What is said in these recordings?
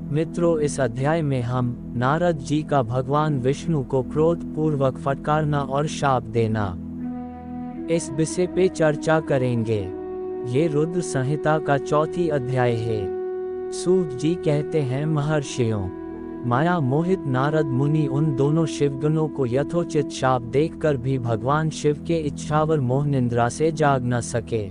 मित्रों, इस अध्याय में हम नारद जी का भगवान विष्णु को क्रोध पूर्वक फटकारना और शाप देना, इस विषय पे चर्चा करेंगे। ये रुद्र संहिता का चौथी अध्याय है। सूत जी कहते हैं, महर्षियों, माया मोहित नारद मुनि उन दोनों शिवगणों को यथोचित शाप देखकर भी भगवान शिव के इच्छावर मोह निंद्रा से जाग न सके।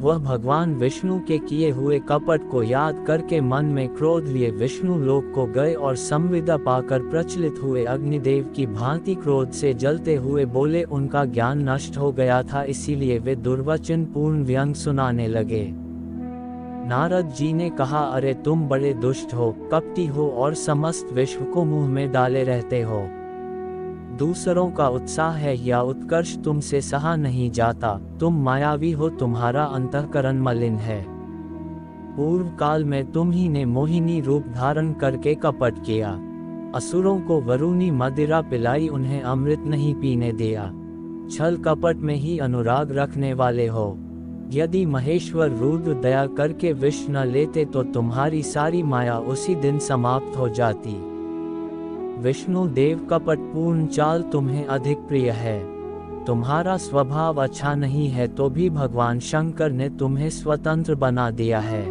वह भगवान विष्णु के किए हुए कपट को याद करके मन में क्रोध लिए विष्णु लोक को गए और संविदा पाकर प्रचलित हुए अग्निदेव की भांति क्रोध से जलते हुए बोले। उनका ज्ञान नष्ट हो गया था, इसीलिए वे दुर्वचन पूर्ण व्यंग सुनाने लगे। नारद जी ने कहा, अरे तुम बड़े दुष्ट हो, कपटी हो और समस्त विश्व को मुंह में डाले रहते हो। दूसरों का उत्साह है या उत्कर्ष तुमसे सहा नहीं जाता। तुम मायावी हो, तुम्हारा अंतःकरण मलिन है। पूर्व काल में तुम ही ने मोहिनी रूप धारण करके कपट किया। असुरों को वरुणी मदिरा पिलाई, उन्हें अमृत नहीं पीने दिया। छल कपट में ही अनुराग रखने वाले हो। यदि महेश्वर रुद्र दया करके विष न लेते तो तुम्हारी सारी माया उसी दिन समाप्त हो जाती। विष्णु देव कपट पूर्ण चाल तुम्हें अधिक प्रिय है। तुम्हारा स्वभाव अच्छा नहीं है तो भी भगवान शंकर ने तुम्हें स्वतंत्र बना दिया है।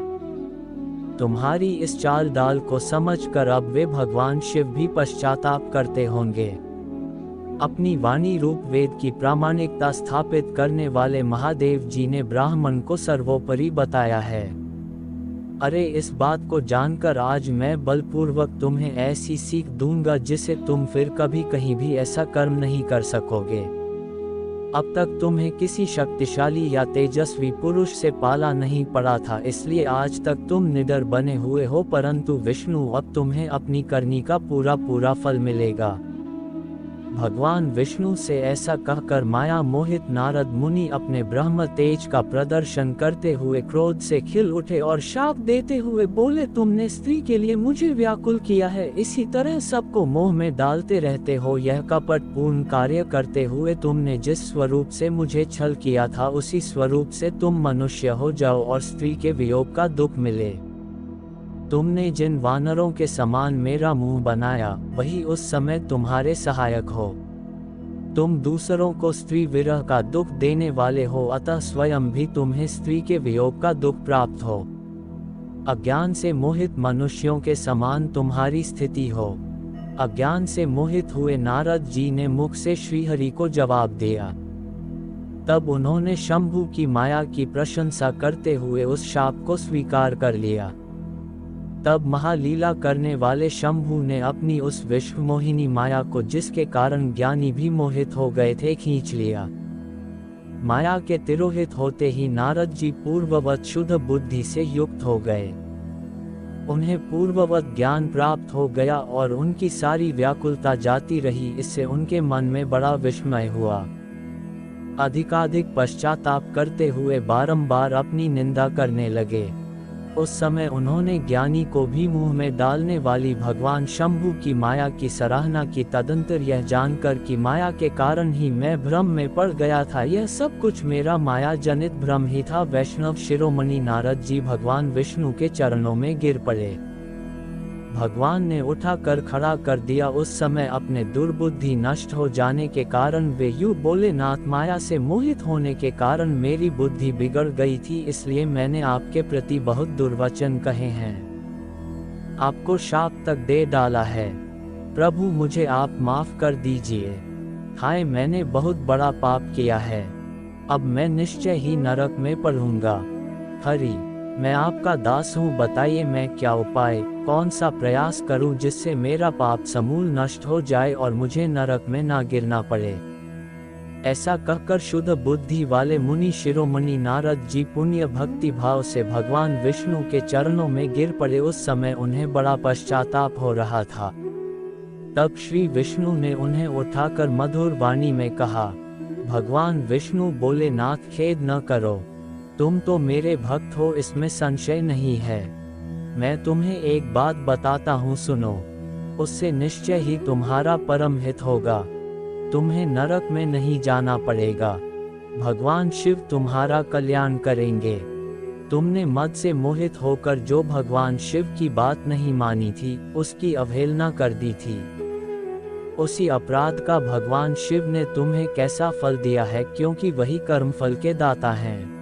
तुम्हारी इस चाल डाल को समझकर अब वे भगवान शिव भी पश्चाताप करते होंगे। अपनी वाणी रूप वेद की प्रामाणिकता स्थापित करने वाले महादेव जी ने ब्राह्मण को सर्वोपरि बताया है। अरे इस बात को जानकर आज मैं बलपूर्वक तुम्हें ऐसी सीख दूंगा जिसे तुम फिर कभी कहीं भी ऐसा कर्म नहीं कर सकोगे। अब तक तुम्हें किसी शक्तिशाली या तेजस्वी पुरुष से पाला नहीं पड़ा था, इसलिए आज तक तुम निडर बने हुए हो, परंतु विष्णु अब तुम्हें अपनी करनी का पूरा पूरा फल मिलेगा। भगवान विष्णु से ऐसा कहकर माया मोहित नारद मुनि अपने ब्रह्म तेज का प्रदर्शन करते हुए क्रोध से खिल उठे और शाप देते हुए बोले, तुमने स्त्री के लिए मुझे व्याकुल किया है, इसी तरह सबको मोह में डालते रहते हो। यह कपट पूर्ण कार्य करते हुए तुमने जिस स्वरूप से मुझे छल किया था उसी स्वरूप से तुम मनुष्य हो जाओ और स्त्री के वियोग का दुख मिले। तुमने जिन वानरों के समान मेरा मुंह बनाया वही उस समय तुम्हारे सहायक हो। तुम दूसरों को स्त्री विरह का दुख देने वाले हो, अतः स्वयं भी तुम्हें स्त्री के वियोग का दुख प्राप्त हो। अज्ञान से मोहित मनुष्यों के समान तुम्हारी स्थिति हो। अज्ञान से मोहित हुए नारद जी ने मुख से श्रीहरि को जवाब दिया। तब उन्होंने शंभु की माया की प्रशंसा करते हुए उस शाप को स्वीकार कर लिया। तब महालीला करने वाले शंभु ने अपनी उस विश्व मोहिनी माया को, जिसके कारण ज्ञानी भी मोहित हो गए थे, खींच लिया। माया के तिरोहित होते ही नारद जी पूर्ववत शुद्ध बुद्धि से युक्त हो गए। उन्हें पूर्ववत ज्ञान प्राप्त हो गया और उनकी सारी व्याकुलता जाती रही। इससे उनके मन में बड़ा विस्मय हुआ। अधिकाधिक पश्चाताप करते हुए बारंबार अपनी निंदा करने लगे। उस समय उन्होंने ज्ञानी को भी मुंह में डालने वाली भगवान शंभु की माया की सराहना की। तदंतर यह जानकर कि माया के कारण ही मैं भ्रम में पड़ गया था, यह सब कुछ मेरा माया जनित भ्रम ही था, वैष्णव शिरोमणि नारद जी भगवान विष्णु के चरणों में गिर पड़े। भगवान ने उठाकर खड़ा कर दिया। उस समय अपने दुर्बुद्धि नष्ट हो जाने के कारण वे यूं बोले, नाथ, माया से मोहित होने के कारण मेरी बुद्धि बिगड़ गई थी, इसलिए मैंने आपके प्रति बहुत दुर्वचन कहे हैं, आपको शाप तक दे डाला है। प्रभु, मुझे आप माफ कर दीजिए। हाय, मैंने बहुत बड़ा पाप किया है, अब मैं निश्चय ही नरक में पड़ूंगा। हरि, मैं आपका दास हूँ, बताइए मैं क्या उपाय, कौन सा प्रयास करूँ जिससे मेरा पाप समूल नष्ट हो जाए और मुझे नरक में ना गिरना पड़े। ऐसा कहकर शुद्ध बुद्धि वाले मुनि शिरोमणि नारद जी पुण्य भक्ति भाव से भगवान विष्णु के चरणों में गिर पड़े। उस समय उन्हें बड़ा पश्चाताप हो रहा था। तब श्री विष्णु ने उन्हें उठाकर मधुर वाणी में कहा। भगवान विष्णु बोले, नाथ, खेद न करो, तुम तो मेरे भक्त हो, इसमें संशय नहीं है। मैं तुम्हें एक बात बताता हूँ, सुनो, उससे निश्चय ही तुम्हारा परम हित होगा। तुम्हें नरक में नहीं जाना पड़ेगा। भगवान शिव तुम्हारा कल्याण करेंगे। तुमने मद से मोहित होकर जो भगवान शिव की बात नहीं मानी थी, उसकी अवहेलना कर दी थी। उसी अपराध का भगवान शिव ने तुम्हें कैसा फल दिया है, क्योंकि वही कर्म फल के दाता हैं।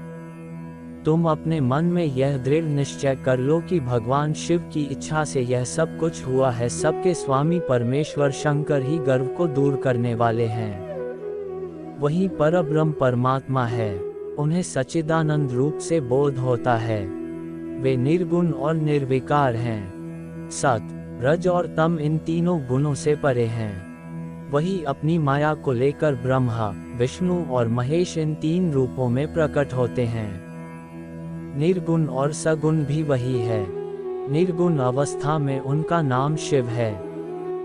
तुम अपने मन में यह दृढ़ निश्चय कर लो कि भगवान शिव की इच्छा से यह सब कुछ हुआ है। सबके स्वामी परमेश्वर शंकर ही गर्व को दूर करने वाले हैं। वही परब्रह्म परमात्मा है, उन्हें सच्चिदानंद रूप से बोध होता है। वे निर्गुण और निर्विकार हैं। सत, रज और तम इन तीनों गुणों से परे हैं। वही अपनी माया को लेकर ब्रह्मा, विष्णु और महेश इन तीन रूपों में प्रकट होते हैं। निर्गुण और सगुण भी वही है। निर्गुण अवस्था में उनका नाम शिव है।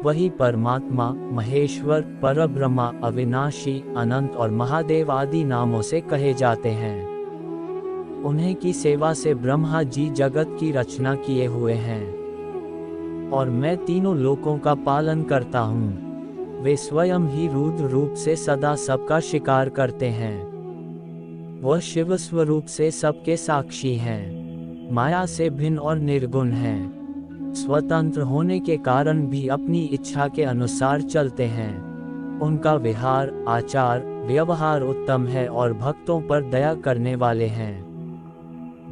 वही परमात्मा, महेश्वर, परब्रह्मा, अविनाशी, अनंत और महादेव आदि नामों से कहे जाते हैं। उन्हीं की सेवा से ब्रह्मा जी जगत की रचना किए हुए हैं और मैं तीनों लोकों का पालन करता हूँ। वे स्वयं ही रुद्र रूप से सदा सबका शिकार करते हैं। वह शिव स्वरूप से सबके साक्षी हैं। माया से भिन्न और निर्गुण हैं। स्वतंत्र होने के कारण भी अपनी इच्छा के अनुसार चलते हैं। उनका विहार, आचार, व्यवहार उत्तम है और भक्तों पर दया करने वाले हैं।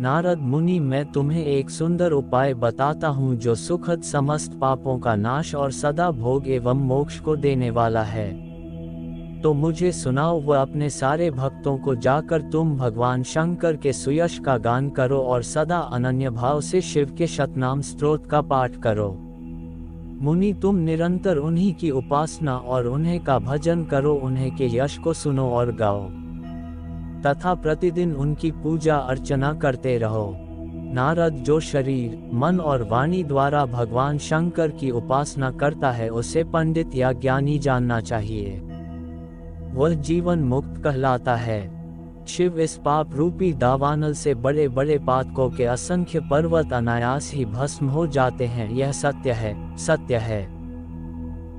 नारद मुनि, मैं तुम्हें एक सुंदर उपाय बताता हूँ जो सुखद समस्त पापों का नाश और सदा भोग एवं मोक्ष को देने वाला है। तो मुझे सुनाओ। वह अपने सारे भक्तों को जाकर तुम भगवान शंकर के सुयश का गान करो और सदा अनन्य भाव से शिव के शतनाम स्तोत्र का पाठ करो। मुनि, तुम निरंतर उन्हीं की उपासना और उन्हें का भजन करो। उन्हें के यश को सुनो और गाओ तथा प्रतिदिन उनकी पूजा अर्चना करते रहो। नारद, जो शरीर, मन और वाणी द्वारा भगवान शंकर की उपासना करता है उसे पंडित या ज्ञानी जानना चाहिए। वह जीवन मुक्त कहलाता है। शिव इस पाप रूपी दावानल से बड़े बड़े पातकों के असंख्य पर्वत अनायास ही भस्म हो जाते हैं। यह सत्य है, सत्य है।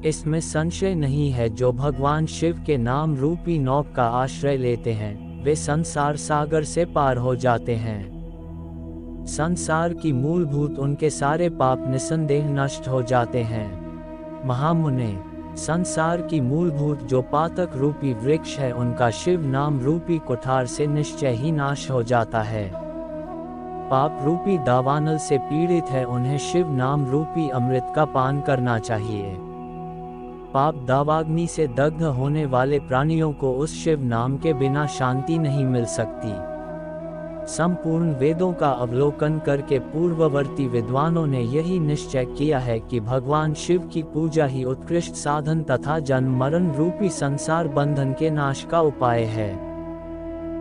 इसमें संशय नहीं है। जो भगवान शिव के नाम रूपी नौक का आश्रय लेते हैं वे संसार सागर से पार हो जाते हैं। संसार की मूलभूत उनके सारे पाप निसंदेह नष्ट हो जाते हैं। महामुने, संसार की मूलभूत जो पातक रूपी वृक्ष है उनका शिव नाम रूपी कुठार से निश्चय ही नाश हो जाता है। पाप रूपी दावानल से पीड़ित है उन्हें शिव नाम रूपी अमृत का पान करना चाहिए। पाप दावाग्नि से दग्ध होने वाले प्राणियों को उस शिव नाम के बिना शांति नहीं मिल सकती। संपूर्ण वेदों का अवलोकन करके पूर्ववर्ती विद्वानों ने यही निश्चय किया है कि भगवान शिव की पूजा ही उत्कृष्ट साधन तथा जन्म मरण रूपी संसार बंधन के नाश का उपाय है।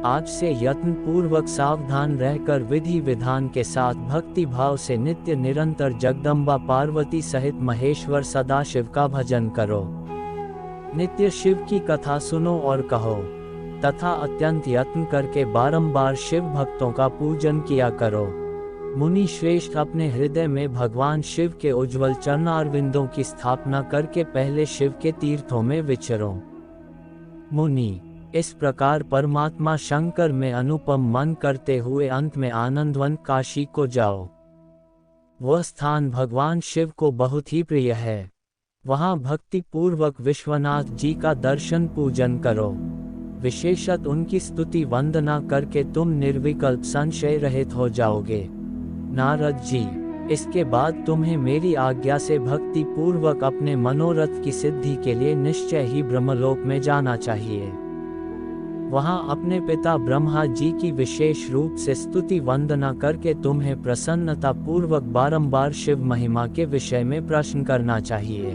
आज से यत्न पूर्वक सावधान रहकर विधि विधान के साथ भक्ति भाव से नित्य निरंतर जगदम्बा पार्वती सहित महेश्वर सदाशिव का भजन करो। नित्य शिव की कथा सुनो और कहो तथा अत्यंत यत्न करके बारंबार शिव भक्तों का पूजन किया करो। मुनि श्रेष्ठ, अपने हृदय में भगवान शिव के उज्ज्वल चरणारविंदों की स्थापना करके पहले शिव के तीर्थों में विचरो। मुनि, इस प्रकार परमात्मा शंकर में अनुपम मन करते हुए अंत में आनंदवन काशी को जाओ। वह स्थान भगवान शिव को बहुत ही प्रिय है। वहाँ भक्ति पूर्वक विश्वनाथ जी का दर्शन पूजन करो। विशेषत उनकी स्तुति वंदना करके तुम निर्विकल्प संशय रहित हो जाओगे। नारद जी, इसके बाद तुम्हें मेरी आज्ञा से भक्ति पूर्वक अपने मनोरथ की सिद्धि के लिए निश्चय ही ब्रह्मलोक में जाना चाहिए। वहाँ अपने पिता ब्रह्मा जी की विशेष रूप से स्तुति वंदना करके तुम्हें प्रसन्नता पूर्वक बारंबार शिव महिमा के विषय में प्रश्न करना चाहिए।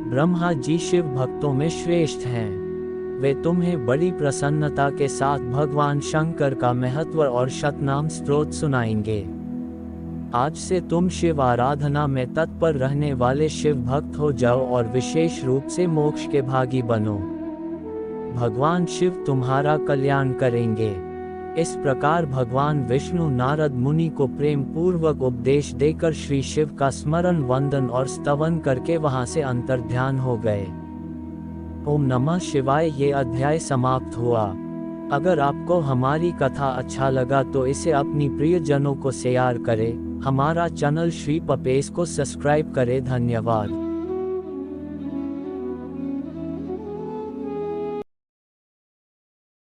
ब्रह्मा जी शिव भक्तों में श्रेष्ठ हैं। वे तुम्हें बड़ी प्रसन्नता के साथ भगवान शंकर का महत्व और शतनाम स्तोत्र सुनाएंगे। आज से तुम शिव आराधना में तत्पर रहने वाले शिव भक्त हो जाओ और विशेष रूप से मोक्ष के भागी बनो। भगवान शिव तुम्हारा कल्याण करेंगे। इस प्रकार भगवान विष्णु नारद मुनि को प्रेम पूर्वक उपदेश देकर श्री शिव का स्मरण वंदन और स्तवन करके वहां से अंतर्ध्यान हो गए। ओम नमः शिवाय। ये अध्याय समाप्त हुआ। अगर आपको हमारी कथा अच्छा लगा तो इसे अपनी प्रियजनों को शेयर करें। हमारा चैनल श्री पपेश को सब्सक्राइब करें। धन्यवाद।